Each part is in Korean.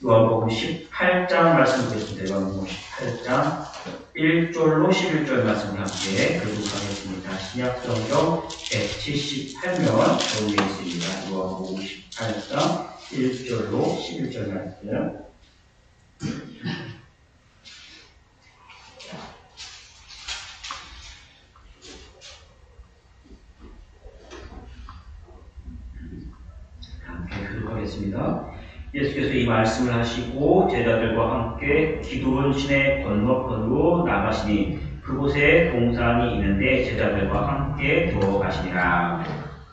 요한복음 18장 말씀 보겠습니다. 요한복음 18장 1절로 11절 말씀 함께 교독하겠습니다. 신약성경 178면 정리해 있습니다. 요한복음 18장 1절로 11절 말씀. 함께 교독하겠습니다. 예수께서 이 말씀을 하시고 제자들과 함께 기드론 시내 건너편으로 나가시니 그곳에 동산이 있는데 제자들과 함께 들어가시니라.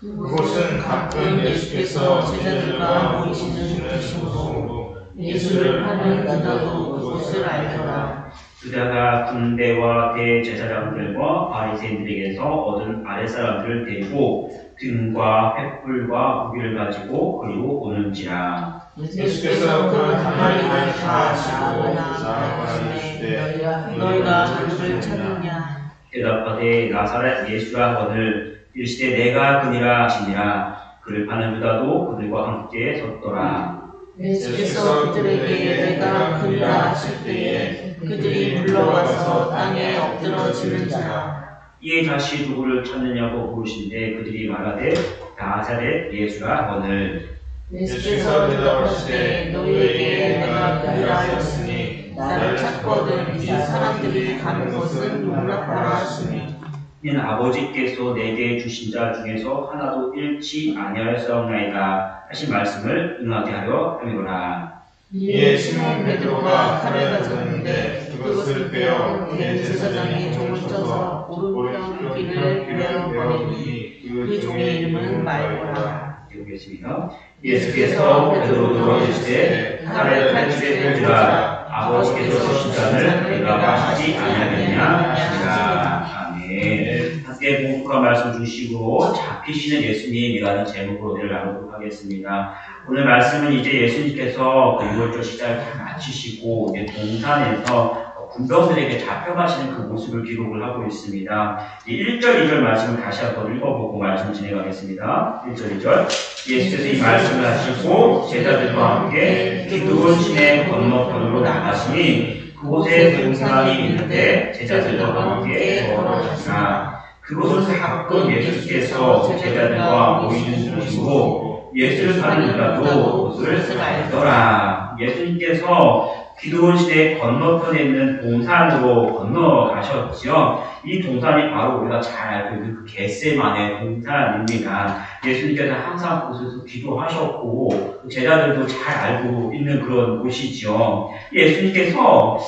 그곳은 가끔 예수께서 제자들과 모이시는 곳이므로 예수를 파는 유다도 그곳을 알더라. 유다가 군대와 대제사장들과 바리새인들에게서 얻은 아랫사람들을 데리고 등과 횃불과 무기를 가지고 그리로 오는지라. 예수께서 그 한마디를 다 하시고 나아가시되 너희가 그를 찾느냐. 대답하되 나사렛 예수라 하거늘 이르시되 내가 그니라 하시니라. 그를 파는 유다도 그들과 함께 섰더라. 예수께서 그들에게 내가 그니라 하실 때에 그들이 물러가서 땅에 엎드러지는지라. 이에 다시 누구를 찾느냐고 물으신데 그들이 말하되 나사렛 예수라 하거늘. 예수께서 대답하시되 너희에게 내가 그니라 하였으니 나를 찾거든 이 사람들이 가는 곳은 놀랍다 하시니 이는 아버지께서 내게 주신 자 중에서 하나도 잃지 아니하였사옵나이다 하신 말씀을 응하게 하려 함이로라. 이에 시몬 베드로가 칼을 가졌는데 그것을 빼어 대제사장이 종을 쳐서 오른편 귀를 베어버리니 그 종의 이름은 말고라. 읽겠습니다. 예수께서 베드로로 이르시되 칼을 칼집에 꽂으라. 아버지께서 주신 자를 내가 하지 아니하겠냐 하시니라. 아멘. 함께 공부가 말씀 주시고 잡히시는 예수님이라는 제목으로 오늘 나누도록 하겠습니다. 오늘 말씀은 이제 예수님께서 그 6월절 시작을 다 마치시고 이제 동산에서 군병들에게 잡혀가시는 그 모습을 기록을 하고 있습니다. 1절, 2절 말씀을 다시 한번 읽어보고 말씀 진행하겠습니다. 1절, 2절. 예수께서 이 말씀을 하시고 제자들과 함께 기드론 시내 건너편으로 나가시니 그곳에 동산이 있는데 제자들과 함께 걸어가시나. 그곳은 가끔 예수께서 제자들과 모이는 곳이고 예수를 파는 유다도 그것을 알더라. 예수님께서 기드론 시대 건너편에 있는 동산으로 건너가셨지요. 이 동산이 바로 우리가 잘 알고 있는 그 겟세마네 동산입니다. 예수님께서 항상 그곳에서 기도하셨고 제자들도 잘 알고 있는 그런 곳이죠. 예수님께서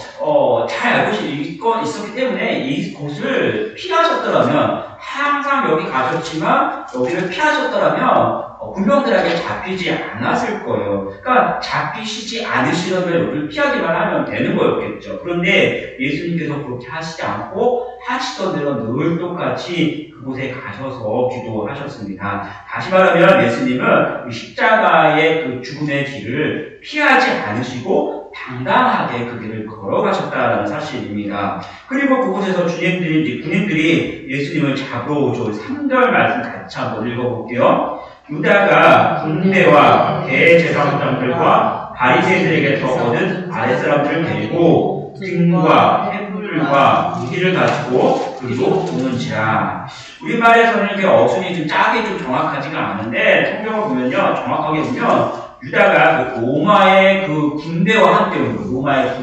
잘 알고 있었기 때문에 이 곳을 피하셨더라면 항상 여기 가셨지만 여기를 피하셨더라면 군병들에게 잡히지 않았을 거예요. 그러니까 잡히시지 않으시려면 여기를 피하기만 하면 되는 거였겠죠. 그런데 예수님께서 그렇게 하시지 않고 하시던 대로 늘 똑같이 그곳에 가셔서 기도하셨습니다. 다시 말하면 예수님은 십자가의 그 죽음의 길을 피하지 않으시고 당당하게 그 길을 걸어가셨다는 사실입니다. 그리고 그곳에서 군인들이 예수님을 잡으러 오죠. 3절 말씀 같이 한번 읽어볼게요. 유다가 군대와 대제사장들과 바리새인들에게서 얻은 아랫사람들을 데리고 등과 횃불과 무기를 가지고 그리로 오는지라. 우리말에서는 이렇게 어순이 좀 짝이 좀 정확하지가 않은데 성경을 보면요, 정확하게 보면 유다가 그 로마의 그 군대와 함께 온 거예요. 로마의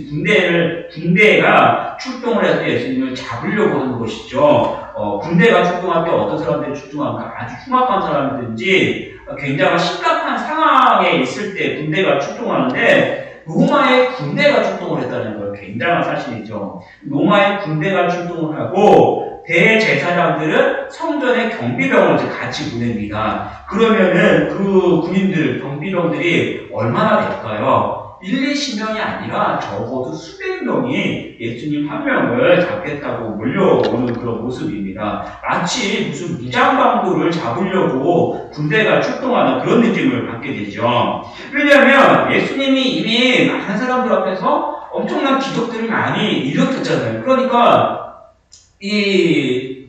군대, 군대가 출동을 해서 예수님을 잡으려고 하는 것이죠. 군대가 출동할 때 어떤 사람들이 출동하니까 아주 흉악한 사람이든지 굉장히 심각한 상황에 있을 때 군대가 출동하는데 로마의 군대가 출동을 했다는 걸 굉장한 사실이죠. 로마의 군대가 출동을 하고 대제사장들은 성전의 경비병을 같이 보냅니다. 그러면은 그 군인들, 경비병들이 얼마나 될까요? 1, 20명이 아니라 적어도 수백 명이 예수님 한 명을 잡겠다고 몰려오는 그런 모습입니다. 마치 무슨 무장강도를 잡으려고 군대가 출동하는 그런 느낌을 받게 되죠. 왜냐하면 예수님이 이미 많은 사람들 앞에서 엄청난 기적들을 많이 일으켰잖아요. 그러니까 이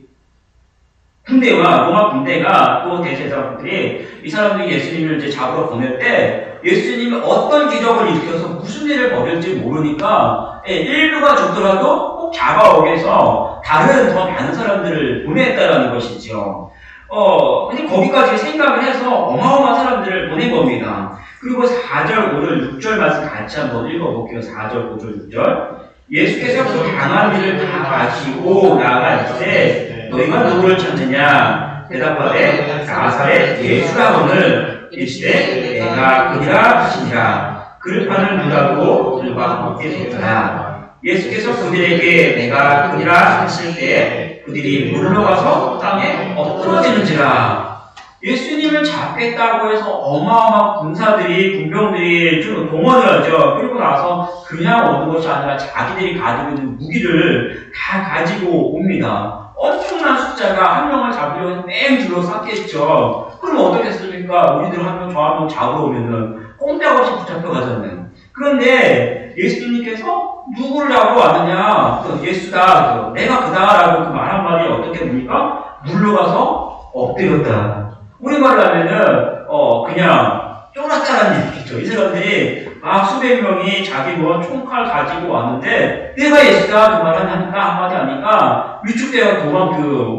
군대와 로마 군대가 또 대제사장들이 이 사람들이 예수님을 이제 잡으러 보낼 때 예수님이 어떤 기적을 일으켜서 무슨 일을 벌일지 모르니까 인류가 죽더라도 꼭 잡아오게서 다른 더 많은 사람들을 보냈다라는 것이죠. 근데 거기까지 생각을 해서 어마어마한 사람들을 보낸 겁니다. 그리고 4절, 5절, 6절 말씀 같이 한번 읽어볼게요. 4절, 5절, 6절. 예수께서 그 강한 일을 다 가지고 나아가시되 너희가 누구를 찾느냐? 대답하되 나사렛 예수라거늘 이르시되 내가 그니라 하시니라. 그를 파는 유다도 그들과 함께 섰더라. 예수께서 그들에게 내가 그니라 하실 때 그들이 물러가서 땅에 엎드러지는지라. 예수님을 잡겠다고 해서 어마어마한 군사들이, 군병들이 좀 동원을 하죠. 그리고 나서 그냥 오는 것이 아니라 자기들이 가지고 있는 무기를 다 가지고 옵니다. 엄청난 숫자가 한 명을 잡으려고 뺑 둘러쌌겠죠. 그럼 어떻겠습니까? 우리들 한 명, 저 한 명 잡으러 오면은 꼼짝없이 붙잡혀가잖아요. 그런데 예수님께서 누구를 잡으러 왔느냐? 예수다. 내가 그다라고 그 말 한마디에 어떻게 봅니까? 물러가서 엎드렸다. 우리말로 하면은 그냥 쫄았다라는 얘기죠. 이 사람들이 막 수백 명이 자기 총칼 가지고 왔는데 내가 예수다 그 말을 하니까 한마디 하니까 위축되어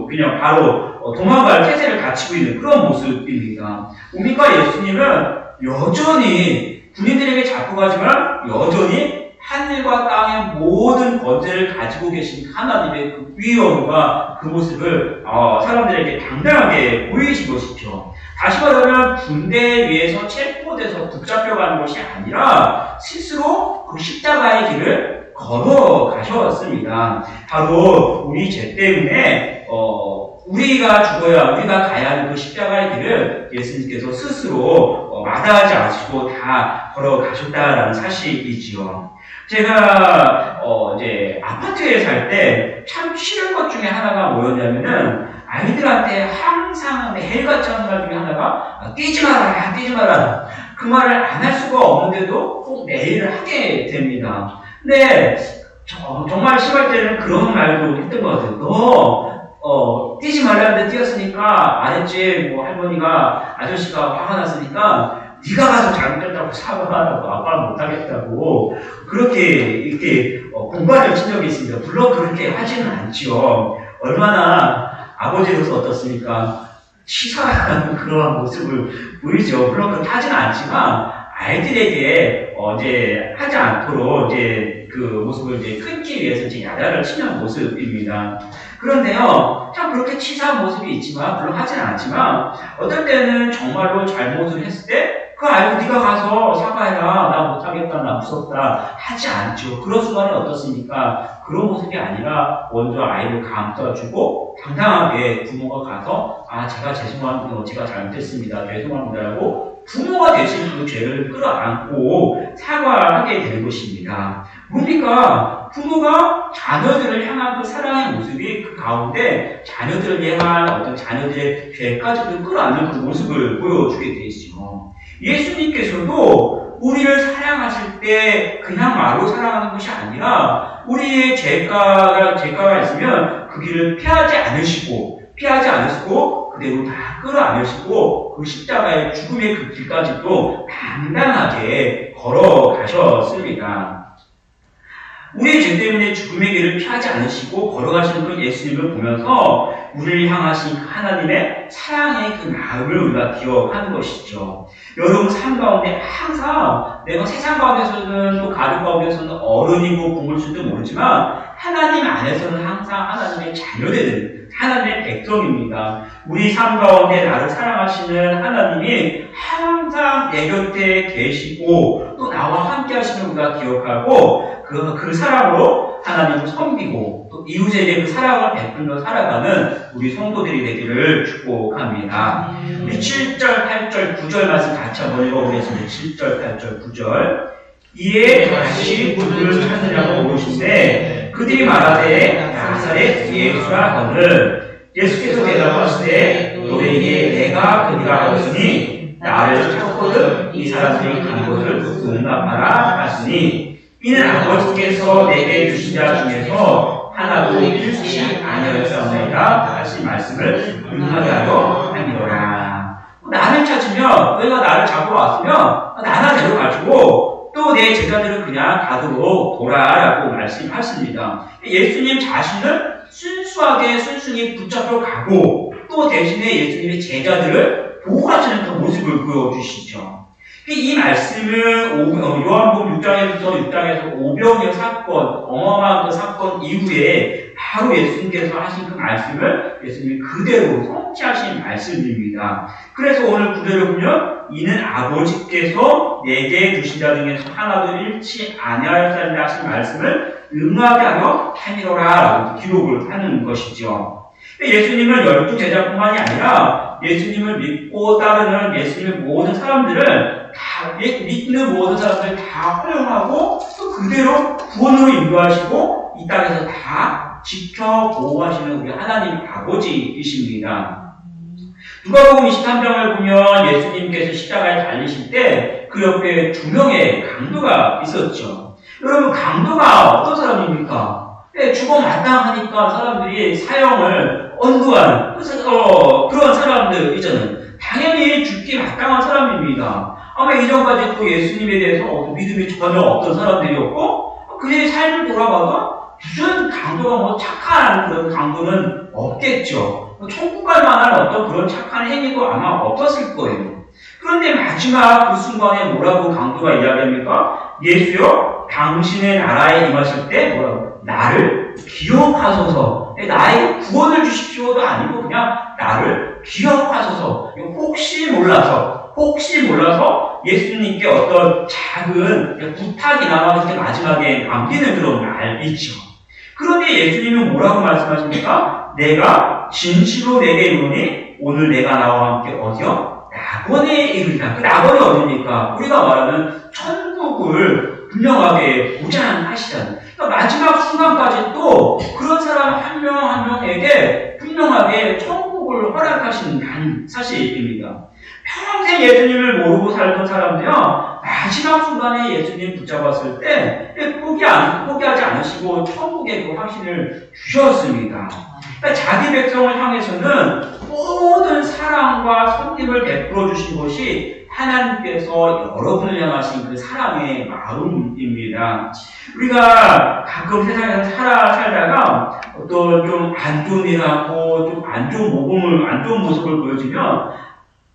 그냥 바로 도망갈 태세를 갖추고 있는 그런 모습입니다. 뭡니까? 예수님은 여전히 군인들에게 잡고 가지만 여전히 하늘과 땅의 모든 권세를 가지고 계신 하나님의 그 위엄과 그 모습을 사람들에게 당당하게 보이신 것이죠. 다시 말하면 군대에 의해서 체포돼서 붙잡혀가는 것이 아니라 스스로 그 십자가의 길을 걸어가셨습니다. 바로 우리 죄 때문에 우리가 죽어야 우리가 가야 하는 그 십자가의 길을 예수님께서 스스로 마다하지 않으시고 다 걸어가셨다라는 사실이지요. 제가 이제 아파트에 살 때 참 싫은 것 중에 하나가 뭐였냐면은 아이들한테 항상 매일같이 하는 말 중에 하나가 뛰지 마라 그 말을 안 할 수가 없는데도 꼭 매일 하게 됩니다. 근데 정말 심할 때는 그런 말도 했던 것 같아요. 너 뛰지 말라는데 뛰었으니까 안 했지. 할머니가 아저씨가 화가 났으니까 네가 가서 잘못했다고 사과하라고 아빠는 못하겠다고 그렇게 이렇게 공간을 친 적이 있습니다. 물론 그렇게 하지는 않죠. 얼마나 아버지로서 어떻습니까? 치사한 그러한 모습을 보이죠. 물론 그렇게 하지는 않지만 아이들에게 이제 하지 않도록 이제 그 모습을 이제 끊기 위해서 이제 야단을 치는 모습입니다. 그런데요, 참 그렇게 치사한 모습이 있지만, 물론 하지는 않지만, 어떨 때는 정말로 잘못을 했을 때, 그 아이고 네가 가서 사과해라. 나 못하겠다. 나 무섭다. 하지 않죠. 그런 순간에 어떻습니까? 그런 모습이 아니라 먼저 아이를 감싸주고 당당하게 부모가 가서 제가 죄송합니다. 제가 잘못했습니다. 죄송합니다라고 부모가 대신 그 죄를 끌어안고 사과하게 되는 것입니다. 뭡니까? 부모가 자녀들을 향한 그 사랑의 모습이 그 가운데 자녀들을 향한 어떤 자녀들의 죄까지도 끌어안는 그 모습을 보여주게 되죠. 예수님께서도 우리를 사랑하실 때 그냥 말로 사랑하는 것이 아니라 우리의 죄가가 있으면 그 길을 피하지 않으시고 그대로 다 끌어안으시고 그 십자가의 죽음의 그 길까지도 당당하게 걸어가셨습니다. 우리의 죄 때문에 죽음의 길을 피하지 않으시고 걸어가시는 그 예수님을 보면서 우리를 향하신 하나님의 사랑의 그 마음을 우리가 기억하는 것이죠. 여러분 삶 가운데 항상 내가 세상 가운데서는 또 가족 가운데서는 어른이고 부모일지도 모르지만 하나님 안에서는 항상 하나님의 자녀되는 하나님의 백성입니다. 우리 삶 가운데 나를 사랑하시는 하나님이 항상 내 곁에 계시고 또 나와 함께 하시는 우리가 기억하고 그 사랑으로 하나님을 섬기고 또 이웃에게 그 사랑을 베풀며 살아가는 우리 성도들이 되기를 축복합니다. 우리 7절, 8절, 9절 말씀 같이 한번 읽어보겠습니다. 7절, 8절, 9절. 이에 다시 그들을 찾으려고 오르시되 그들이 말하되 나사렛 예수라거늘 예수께서 대답하시되 너에게 내가 그니라 하였으니 나를 찾거든 이 사람들이 간 것을 응답하라 하시니 이는 아버지께서 내게 주신 자 중에서 하나도 잃지 아니하였사옵나이다 하신 말씀을 응하게 하려 함이로라. 나를 찾으면, 너희가 나를 잡으러 왔으면 나나 데려가지고 또 내 제자들을 그냥 가도록 보라라고 말씀하십니다. 예수님 자신을 순순히 붙잡혀 가고 또 대신에 예수님의 제자들을 보호하시는 그 모습을 보여주시죠. 이 말씀은 요한복음 6장에서 오병이어 사건, 어마어마한 그 사건 이후에 바로 예수님께서 하신 그 말씀을 예수님이 그대로 성취하신 말씀입니다. 그래서 오늘 구절을 보면 이는 아버지께서 내게 주신 자 중에서 하나도 잃지 아니하였다 하신 말씀을 응하게 하여 하니로라 라고 기록을 하는 것이죠. 예수님은 12제자뿐만이 아니라 예수님을 믿고 따르는 예수님의 모든 사람들을 다 믿는 모든 사람들을 다 허용하고 또 그대로 구원으로 인도하시고 이 땅에서 다 지켜 보호하시는 우리 하나님 아버지이십니다. 누가복음 23장을 보면 예수님께서 십자가에 달리실 때 그 옆에 2명의 강도가 있었죠. 여러분 강도가 어떤 사람입니까? 죽어 마땅하니까 사람들이 사형을 언도하는 그런 사람들이잖아요. 당연히 죽기 마땅한 사람입니다. 아마 이전까지 또 예수님에 대해서 믿음이 전혀 없던 사람들이었고 그의 삶을 돌아봐도 무슨 강도가 착한 그런 강도는 없겠죠. 천국 갈 만한 어떤 그런 착한 행위도 아마 없었을 거예요. 그런데 마지막 그 순간에 뭐라고 강도가 이야기합니까? 예수여 당신의 나라에 임하실 때 뭐라고? 나를 기억하소서. 나에게 구원을 주십시오도 아니고 그냥 나를 기억하소서. 혹시 몰라서 예수님께 어떤 작은 부탁이나마 그렇게 마지막에 남기는 그런 말이죠. 그런데 예수님은 뭐라고 말씀하십니까? 내가 진실로 내게 이르노니 오늘 내가 나와 함께 어디요? 낙원에 이르리라. 그 낙원이 어디입니까? 우리가 말하는 천국을 분명하게 보장하시잖아요. 그러니까 마지막 순간까지 또 그런 사람 한 명 한 명에게 분명하게 천국을 허락하신 사실입니다. 평생 예수님을 모르고 살던 사람들이요, 마지막 순간에 예수님 붙잡았을 때 포기하지 않으시고 천국의 그 확신을 주셨습니다. 그러니까 자기 백성을 향해서는 모든 사랑과 섬김을 베풀어 주신 것이 하나님께서 여러분을 향하신 그 사랑의 마음입니다. 우리가 가끔 세상에서 살다가 어떤 좀 안 좋은 일하고 좀 안 좋은 모습을 보여주면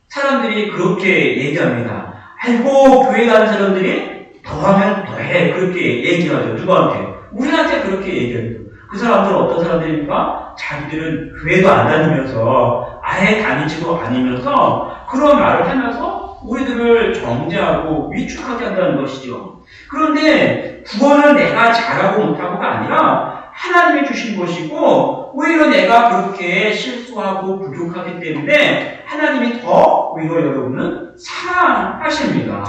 사람들이 그렇게 얘기합니다. 아이고, 교회 가는 사람들이 더하면 더해. 그렇게 얘기하죠. 누구한테? 우리한테 그렇게 얘기합니다. 그 사람들은 어떤 사람들입니까? 자기들은 교회도 안 다니면서 아예 다니지도 않으면서 그런 말을 하면서 우리들을 정죄하고 위축하게 한다는 것이죠. 그런데 구원은 내가 잘하고 못하고가 아니라 하나님이 주신 것이고 오히려 내가 그렇게 실수하고 부족하기 때문에 하나님이 더 오히려 여러분은 사랑하십니다.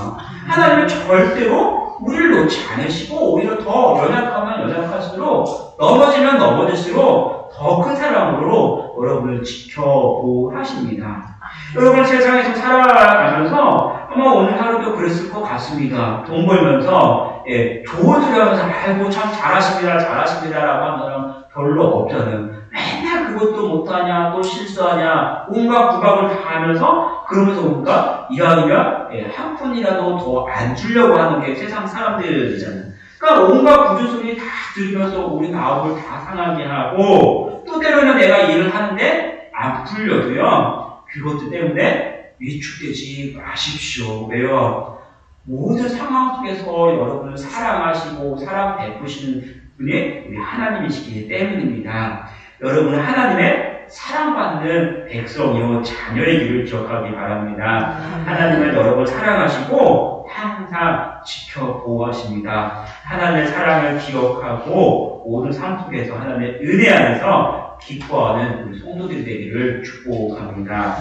하나님은 절대로 우리를 놓지 않으시고 오히려 더 연약하면 연약할수록 넘어지면 넘어질수록 더 큰 사랑으로 여러분을 지켜보하십니다. 여러분 세상에서 살아가면서 아마 오늘 하루도 그랬을 것 같습니다. 돈 벌면서 좋은 소리 하면서 아이고 참 잘하십니다라고 하는 사람 별로 없잖아요. 맨날 그것도 못하냐 또 실수하냐 온갖 구박을 다 하면서 그러면서 뭔가 이왕이면 한 푼이라도 더 안 주려고 하는 게 세상 사람들이잖아요. 그러니까 온갖 구주소리 다 들으면서 우리 마음을 다 상하게 하고 또 때로는 내가 일을 하는데 안 풀려도요. 그것 때문에 위축되지 마십시오. 왜요? 모든 상황 속에서 여러분을 사랑하시고 사랑 베푸시는 분이 우리 하나님이시기 때문입니다. 여러분은 하나님의 사랑받는 백성이요 자녀이기를 기억하기 바랍니다. 하나님은 여러분을 사랑하시고 항상 지켜보호하십니다. 하나님의 사랑을 기억하고 모든 삶 속에서 하나님의 은혜 안에서 기뻐하는 우리 성도들이 되기를 축복합니다.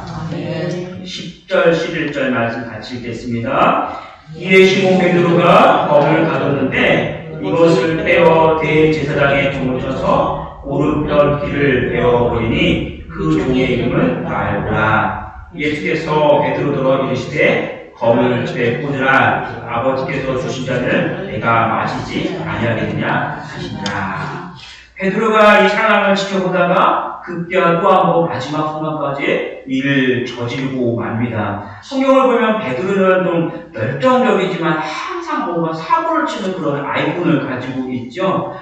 10절 11절 말씀 같이 읽겠습니다. 이에 시몬 베드로가 검을 가뒀는데 이것을 빼어 대제사장의 종을 쳐서 오른편 귀를 베어버리니 그 종의 이름은 말고라. 예수께서 베드로더러 이르시되 검을 집에 꽂으라. 아버지께서 주신 잔을 내가 마시지 아니하겠느냐 하시니라. 베드로가 이 상황을 지켜보다가 급기야 또 한 번 마지막 순간까지 일을 저지르고 맙니다. 성경을 보면 베드로는 좀 열정적이지만 항상 뭔가 사고를 치는 그런 아이콘을 가지고 있죠.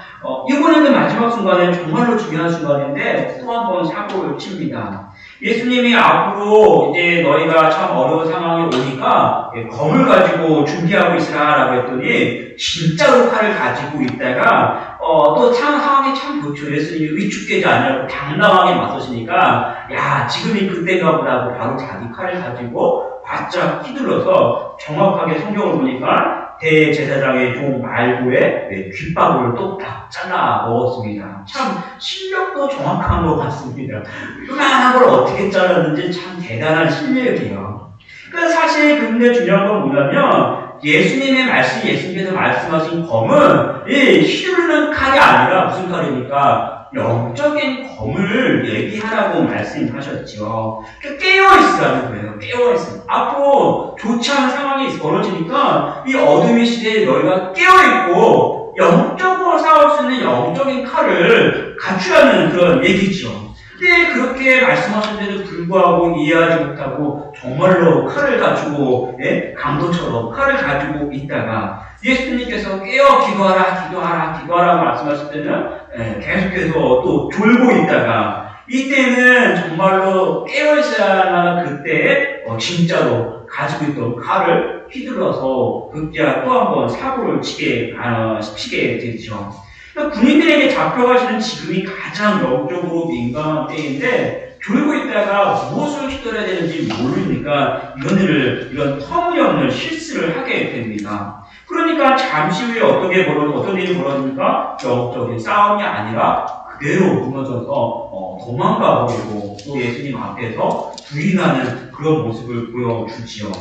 이번에는 마지막 순간에 정말로 중요한 순간인데 또 한 번 사고를 칩니다. 예수님이 앞으로 이제 너희가 참 어려운 상황에 오니까 검을 가지고 준비하고 있으라라고 했더니 진짜로 칼을 가지고 있다가 또 상황이 참 좋죠. 예수님이 위축되지 않으려고 당당하게 맞서시니까 야 지금이 그때가 보다고 바로 자기 칼을 가지고 바짝 휘둘러서 정확하게 성경을 보니까 대제사장의 종 말고의 귓바구를 똑딱 잘라 먹었습니다. 참 실력도 정확한 것 같습니다. 요만한 걸 어떻게 잘랐는지 참 대단한 실력이에요. 그러니까 사실 근데 중요한 건 뭐냐면 예수님의 말씀, 예수님께서 말씀하신 검은 휘두르는 칼이 아니라 무슨 칼입니까? 영적인 검을 얘기하라고 말씀하셨죠. 깨어있으라는 거예요. 깨어있으라. 앞으로 좋지 않은 상황이 벌어지니까 이 어둠의 시대에 너희가 깨어있고 영적으로 싸울 수 있는 영적인 칼을 갖추라는 그런 얘기죠. 근데 그렇게 말씀하셨는데도 불구하고 이해하지 못하고 정말로 칼을 가지고 강도처럼 칼을 가지고 있다가 예수님께서 깨어 기도하라 말씀하실 때는 계속해서 또 졸고 있다가 이때는 정말로 깨어있어야 하는 그때 진짜로 가지고 있던 칼을 휘둘러서 급기야 또 한 번 사고를 치게 되죠. 군인들에게 잡혀가시는 지금이 가장 영적으로 민감한 때인데 졸고 있다가 무엇을 휘둘러야 되는지 모르니까 이런 터무니없는 실수를 하게 됩니다. 그러니까 잠시 후에 어떤 일이 벌어집니까? 영적인 싸움이 아니라 그대로 무너져서 도망가 버리고 또 예수님 앞에서 부인하는 그런 모습을 보여주지요.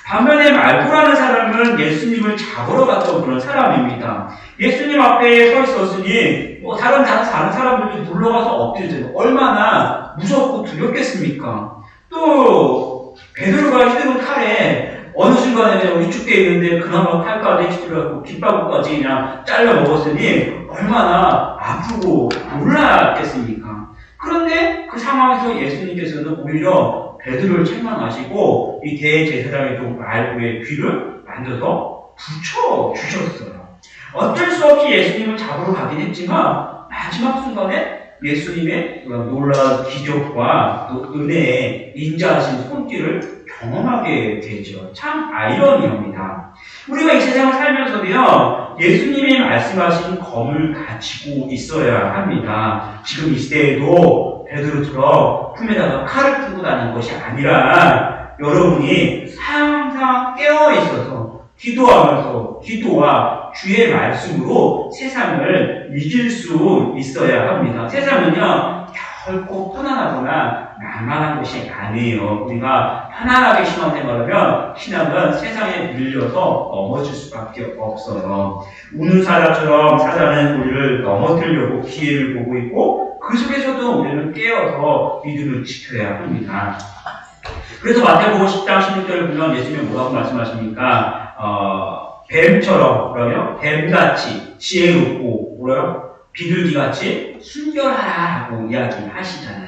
반면에 말고라는 사람은 예수님을 잡으러 갔던 그런 사람입니다. 예수님 앞에 서 있었으니 다른 사람들도 놀러가서 엎드리죠. 얼마나 무섭고 두렵겠습니까? 또 베드로가 휘두른 칼에 어느 순간에 위축되어 있는데 그나마 칼까지 휘둘러서 귓바구까지 그냥 잘라 먹었으니 얼마나 아프고 놀랐겠습니까? 그런데 그 상황에서 예수님께서는 오히려 베드로를 책망하시고 이 대제사장의 종 말고의 귀를 만져서 붙여주셨어요. 어쩔 수 없이 예수님을 잡으러 가긴 했지만 마지막 순간에 예수님의 놀라운 기적과 또 은혜에 인자하신 손길을 경험하게 되죠. 참 아이러니합니다. 우리가 이 세상을 살면서도요, 예수님이 말씀하신 검을 가지고 있어야 합니다. 지금 이 시대에도 베드로처럼 품에다가 칼을 들고 다니는 것이 아니라 여러분이 항상 깨어 있어서 기도하면서 기도와 주의 말씀으로 세상을 이길 수 있어야 합니다. 세상은요, 결코 편안하거나 낭만한 것이 아니에요. 우리가 편안하게 신앙생활하면 신앙은 세상에 밀려서 넘어질 수밖에 없어요. 우는 사자처럼 사자는 우리를 넘어뜨리려고 기회를 보고 있고 그 속에서도 우리는 깨어서 믿음을 지켜야 합니다. 그래서 마태복음 10장 16절을 보면 예수님이 뭐라고 말씀하십니까? 뱀처럼 그러면 뱀같이 지혜롭고 뭐래요? 비둘기같이 순결하라고 이야기하시잖아요.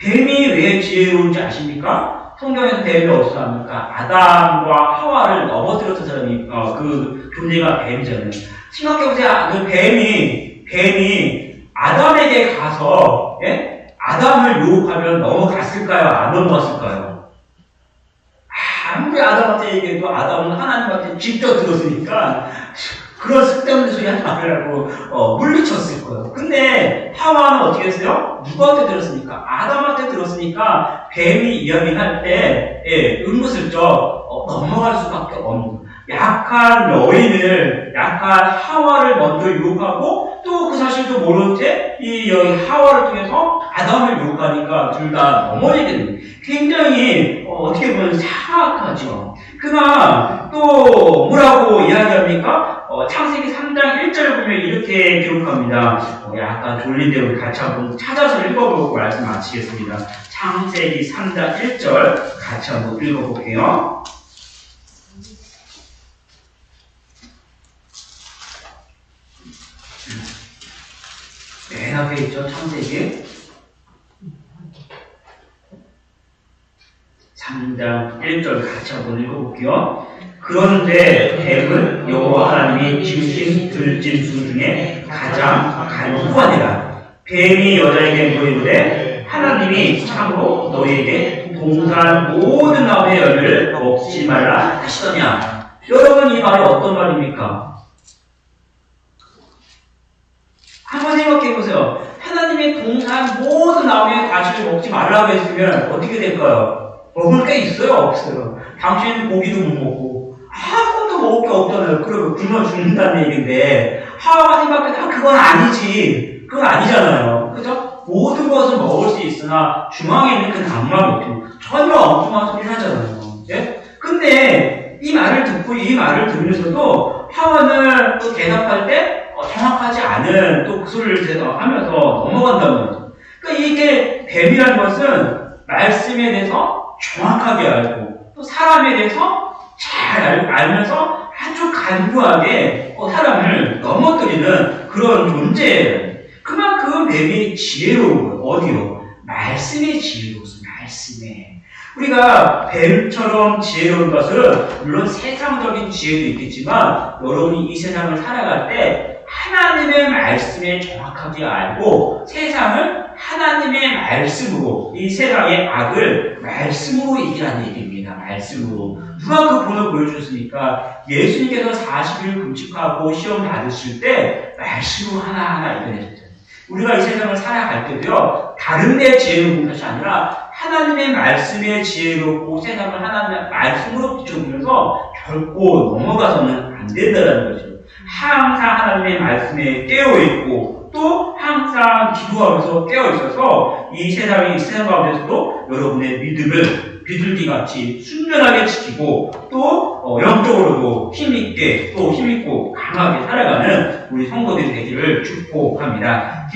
뱀이 왜 지혜로운지 아십니까? 성경에서 뱀이 어디서 합니까? 아담과 하와를 넘어뜨렸던 사람이 그 존재가 뱀이잖아요. 생각해보세요. 그 뱀이 아담에게 가서 아담을 유혹하면 넘어갔을까요? 안 넘어갔을까요? 아무리 아담한테 얘기해도 아담은 하나님한테 직접 들었으니까 그런 쓸데없는 소리 하지 말라고 물리쳤을 거예요. 근데 하와는 어떻게 했어요? 누구한테 들었습니까? 아담한테 들었으니까 뱀이 이야기할 때 은근슬쩍 넘어갈 수밖에 없는 약한 하와를 먼저 유혹하고 또 그 사실도 모른 채 여기 하와를 통해서 아담을 유혹하니까 둘 다 넘어지게 됩니다. 굉장히 어떻게 보면 사악하죠. 그가 또 뭐라고 이야기합니까? 창세기 3장 1절을 보면 이렇게 기록합니다. 약간 졸린데 우리 같이 한번 찾아서 읽어보고 말씀 마치겠습니다. 창세기 3장 1절 같이 한번 읽어볼게요. 맨 앞에 있죠, 창세기. 3장 1절 같이 한번 읽어볼게요. 그런데 뱀은 여호와 하나님이 지으신 들짐승 중에 가장 간구하니라. 뱀이 여자에게 물으되 하나님이 참으로 너희에게 동산 모든 나무의 열매를 먹지 말라 하시더냐. 여러분, 이 말이 어떤 말입니까? 한번 생각해보세요. 하나님이 동산 모든 나무의 과실을 먹지 말라고 했으면 어떻게 될까요? 먹을 게 있어요? 없어요? 당신은 고기도 못 먹고 아무것도 먹을 게 없잖아요. 그러면 굶어 죽는다는 얘기인데 하와가 생각해도 그건 아니지. 그건 아니잖아요. 그죠? 모든 것을 먹을 수 있으나 중앙에 있는 그 나무만 먹히고 전혀 엉뚱한 소리를 하잖아요. 예? 근데 이 말을 듣고 이 말을 들으면서도 하와는 또 대답할 때 정확하지 않은 또 그 소리를 대답하면서 넘어간다는 거죠. 그러니까 이게 뱀이라는 것은 말씀에 대해서 정확하게 알고 또 사람에 대해서 잘 알면서 아주 간교하게 사람을 넘어뜨리는 그런 존재예요. 그만큼 뱀이 지혜로운 거예요. 어디요? 말씀에 지혜로웠어요. 말씀에. 우리가 뱀처럼 지혜로운 것은 물론 세상적인 지혜도 있겠지만 여러분이 이 세상을 살아갈 때 하나님의 말씀에 정확하게 알고 세상을 하나님의 말씀으로, 이 세상의 악을 말씀으로 이기라는 얘기입니다. 말씀으로. 누가 그 본을 보여주셨습니까? 예수님께서 40일 금식하고 시험 받으실 때 말씀으로 하나하나 이겨내셨잖아요. 우리가 이 세상을 살아갈 때도요, 다른 데의 지혜로 본 것이 아니라 하나님의 말씀의 지혜롭고 세상을 하나님의 말씀으로 비춰보면서 결코 넘어가서는 안 된다는 거죠. 항상 하나님의 말씀에 깨어있고 또 항상 기도하면서 깨어있어서 이 세상 가운데서도 여러분의 믿음을 비둘기같이 순전하게 지키고 또 영적으로도 힘있고 강하게 살아가는 우리 성도들이 되기를 축복합니다.